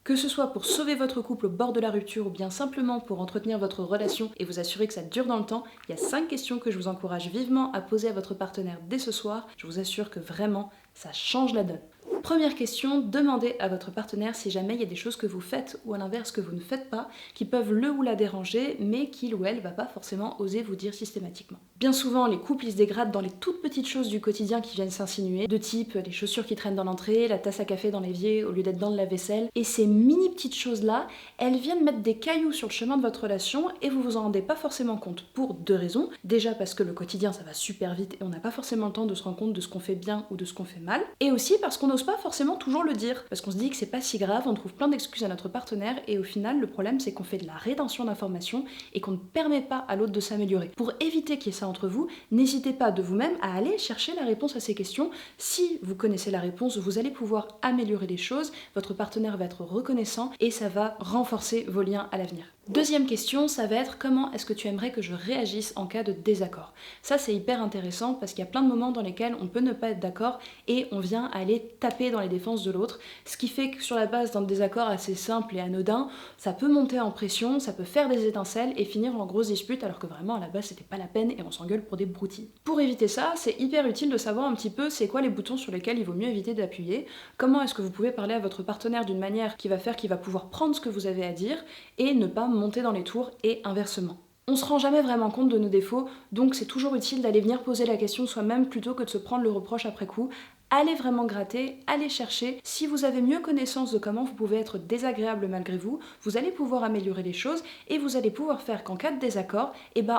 Que ce soit pour sauver votre couple au bord de la rupture ou bien simplement pour entretenir votre relation et vous assurer que ça dure dans le temps, il y a 5 questions que je vous encourage vivement à poser à votre partenaire dès ce soir. Je vous assure que vraiment, ça change la donne. Première question, demandez à votre partenaire si jamais il y a des choses que vous faites ou à l'inverse que vous ne faites pas, qui peuvent le ou la déranger, mais qu'il ou elle va pas forcément oser vous dire systématiquement. Bien souvent, les couples ils se dégradent dans les toutes petites choses du quotidien qui viennent s'insinuer, de type les chaussures qui traînent dans l'entrée, la tasse à café dans l'évier au lieu d'être dans le lave-vaisselle. Et ces mini petites choses-là, elles viennent mettre des cailloux sur le chemin de votre relation et vous vous en rendez pas forcément compte pour 2 raisons. Déjà parce que le quotidien ça va super vite et on n'a pas forcément le temps de se rendre compte de ce qu'on fait bien ou de ce qu'on fait mal. Et aussi parce qu'on n'ose pas forcément toujours le dire, parce qu'on se dit que c'est pas si grave, on trouve plein d'excuses à notre partenaire et au final le problème c'est qu'on fait de la rétention d'informations et qu'on ne permet pas à l'autre de s'améliorer. Pour éviter qu'il y ait ça entre vous, n'hésitez pas de vous-même à aller chercher la réponse à ces questions. Si vous connaissez la réponse, vous allez pouvoir améliorer les choses, votre partenaire va être reconnaissant et ça va renforcer vos liens à l'avenir. Deuxième question, ça va être comment est-ce que tu aimerais que je réagisse en cas de désaccord. Ça c'est hyper intéressant parce qu'il y a plein de moments dans lesquels on peut ne pas être d'accord et on vient aller taper dans les défenses de l'autre, ce qui fait que sur la base d'un désaccord assez simple et anodin, ça peut monter en pression, ça peut faire des étincelles et finir en grosse dispute alors que vraiment à la base c'était pas la peine et on s'engueule pour des broutilles. Pour éviter ça, c'est hyper utile de savoir un petit peu c'est quoi les boutons sur lesquels il vaut mieux éviter d'appuyer, comment est-ce que vous pouvez parler à votre partenaire d'une manière qui va faire qu'il va pouvoir prendre ce que vous avez à dire et ne pas monter dans les tours et inversement. On se rend jamais vraiment compte de nos défauts, donc c'est toujours utile d'aller venir poser la question soi-même plutôt que de se prendre le reproche après coup. Allez vraiment gratter, allez chercher. Si vous avez mieux connaissance de comment vous pouvez être désagréable malgré vous, vous allez pouvoir améliorer les choses et vous allez pouvoir faire qu'en cas de désaccord,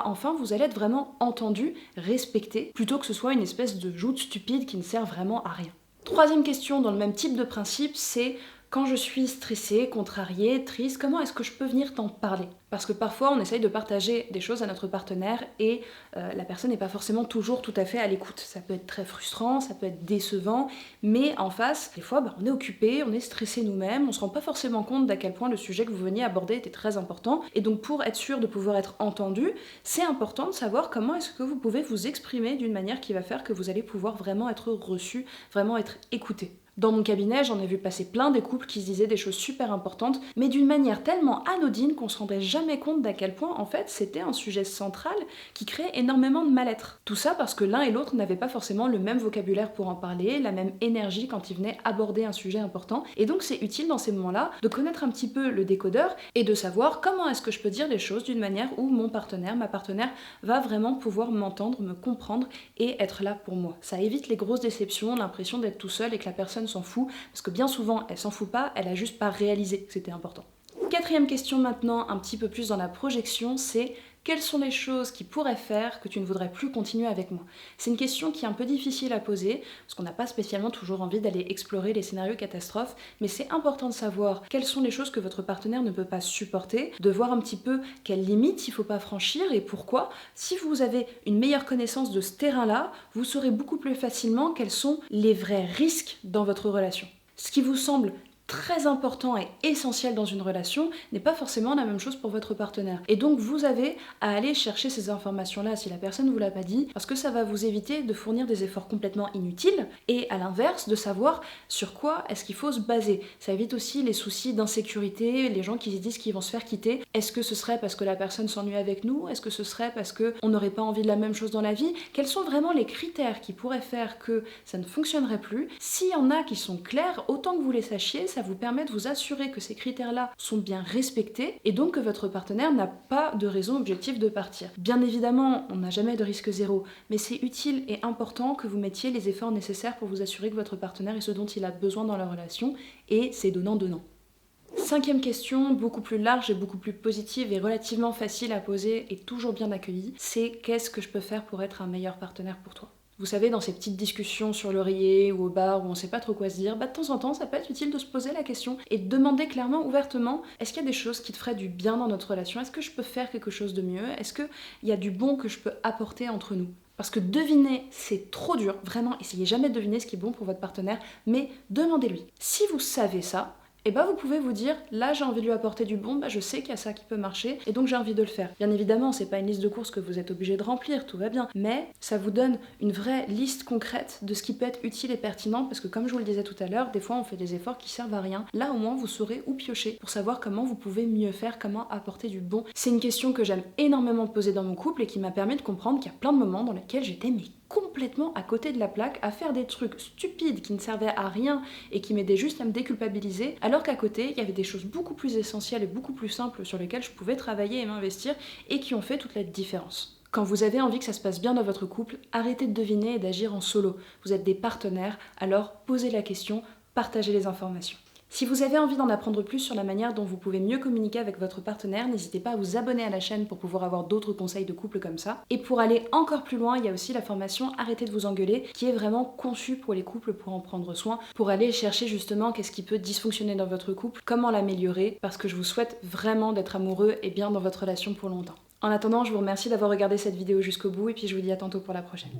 enfin vous allez être vraiment entendu, respecté, plutôt que ce soit une espèce de joute stupide qui ne sert vraiment à rien. Troisième question dans le même type de principe, c'est quand je suis stressée, contrariée, triste, comment est-ce que je peux venir t'en parler? Parce que parfois on essaye de partager des choses à notre partenaire et la personne n'est pas forcément toujours tout à fait à l'écoute. Ça peut être très frustrant, ça peut être décevant, mais en face, des fois on est occupé, on est stressé nous-mêmes, on se rend pas forcément compte d'à quel point le sujet que vous veniez aborder était très important. Et donc pour être sûr de pouvoir être entendu, c'est important de savoir comment est-ce que vous pouvez vous exprimer d'une manière qui va faire que vous allez pouvoir vraiment être reçu, vraiment être écouté. Dans mon cabinet, j'en ai vu passer plein des couples qui se disaient des choses super importantes, mais d'une manière tellement anodine qu'on se rendait jamais compte d'à quel point, en fait, c'était un sujet central qui créait énormément de mal-être. Tout ça parce que l'un et l'autre n'avaient pas forcément le même vocabulaire pour en parler, la même énergie quand ils venaient aborder un sujet important, et donc c'est utile dans ces moments-là de connaître un petit peu le décodeur et de savoir comment est-ce que je peux dire les choses d'une manière où mon partenaire, ma partenaire, va vraiment pouvoir m'entendre, me comprendre et être là pour moi. Ça évite les grosses déceptions, l'impression d'être tout seul et que la personne s'en fout, parce que bien souvent elle s'en fout pas, elle a juste pas réalisé que c'était important. Quatrième question maintenant, un petit peu plus dans la projection, c'est quelles sont les choses qui pourraient faire que tu ne voudrais plus continuer avec moi? C'est une question qui est un peu difficile à poser, parce qu'on n'a pas spécialement toujours envie d'aller explorer les scénarios catastrophes, mais c'est important de savoir quelles sont les choses que votre partenaire ne peut pas supporter, de voir un petit peu quelles limites il ne faut pas franchir et pourquoi. Si vous avez une meilleure connaissance de ce terrain-là, vous saurez beaucoup plus facilement quels sont les vrais risques dans votre relation. Ce qui vous semble très important et essentiel dans une relation n'est pas forcément la même chose pour votre partenaire. Et donc vous avez à aller chercher ces informations-là si la personne ne vous l'a pas dit, parce que ça va vous éviter de fournir des efforts complètement inutiles et à l'inverse de savoir sur quoi est-ce qu'il faut se baser. Ça évite aussi les soucis d'insécurité, les gens qui se disent qu'ils vont se faire quitter. Est-ce que ce serait parce que la personne s'ennuie avec nous? Est-ce que ce serait parce qu'on n'aurait pas envie de la même chose dans la vie? Quels sont vraiment les critères qui pourraient faire que ça ne fonctionnerait plus? S'il y en a qui sont clairs, autant que vous les sachiez, ça vous permet de vous assurer que ces critères-là sont bien respectés et donc que votre partenaire n'a pas de raison objective de partir. Bien évidemment, on n'a jamais de risque zéro, mais c'est utile et important que vous mettiez les efforts nécessaires pour vous assurer que votre partenaire est ce dont il a besoin dans la relation et c'est donnant-donnant. Cinquième question, beaucoup plus large et beaucoup plus positive et relativement facile à poser et toujours bien accueillie, c'est qu'est-ce que je peux faire pour être un meilleur partenaire pour toi? Vous savez, dans ces petites discussions sur l'oreiller ou au bar où on sait pas trop quoi se dire, de temps en temps, ça peut être utile de se poser la question et de demander clairement, ouvertement, est-ce qu'il y a des choses qui te feraient du bien dans notre relation? Est-ce que je peux faire quelque chose de mieux? Est-ce qu'il y a du bon que je peux apporter entre nous? Parce que deviner, c'est trop dur. Vraiment, essayez jamais de deviner ce qui est bon pour votre partenaire, mais demandez-lui. Si vous savez ça, et bah vous pouvez vous dire, là j'ai envie de lui apporter du bon, bah je sais qu'il y a ça qui peut marcher, et donc j'ai envie de le faire. Bien évidemment, c'est pas une liste de courses que vous êtes obligé de remplir, tout va bien, mais ça vous donne une vraie liste concrète de ce qui peut être utile et pertinent, parce que comme je vous le disais tout à l'heure, des fois on fait des efforts qui servent à rien. Là au moins vous saurez où piocher pour savoir comment vous pouvez mieux faire, comment apporter du bon. C'est une question que j'aime énormément poser dans mon couple et qui m'a permis de comprendre qu'il y a plein de moments dans lesquels j'étais complètement à côté de la plaque à faire des trucs stupides qui ne servaient à rien et qui m'aidaient juste à me déculpabiliser, alors qu'à côté il y avait des choses beaucoup plus essentielles et beaucoup plus simples sur lesquelles je pouvais travailler et m'investir et qui ont fait toute la différence. Quand vous avez envie que ça se passe bien dans votre couple, arrêtez de deviner et d'agir en solo. Vous êtes des partenaires, alors posez la question, partagez les informations. Si vous avez envie d'en apprendre plus sur la manière dont vous pouvez mieux communiquer avec votre partenaire, n'hésitez pas à vous abonner à la chaîne pour pouvoir avoir d'autres conseils de couple comme ça. Et pour aller encore plus loin, il y a aussi la formation Arrêtez de vous engueuler, qui est vraiment conçue pour les couples pour en prendre soin, pour aller chercher justement qu'est-ce qui peut dysfonctionner dans votre couple, comment l'améliorer, parce que je vous souhaite vraiment d'être amoureux et bien dans votre relation pour longtemps. En attendant, je vous remercie d'avoir regardé cette vidéo jusqu'au bout et puis je vous dis à tantôt pour la prochaine.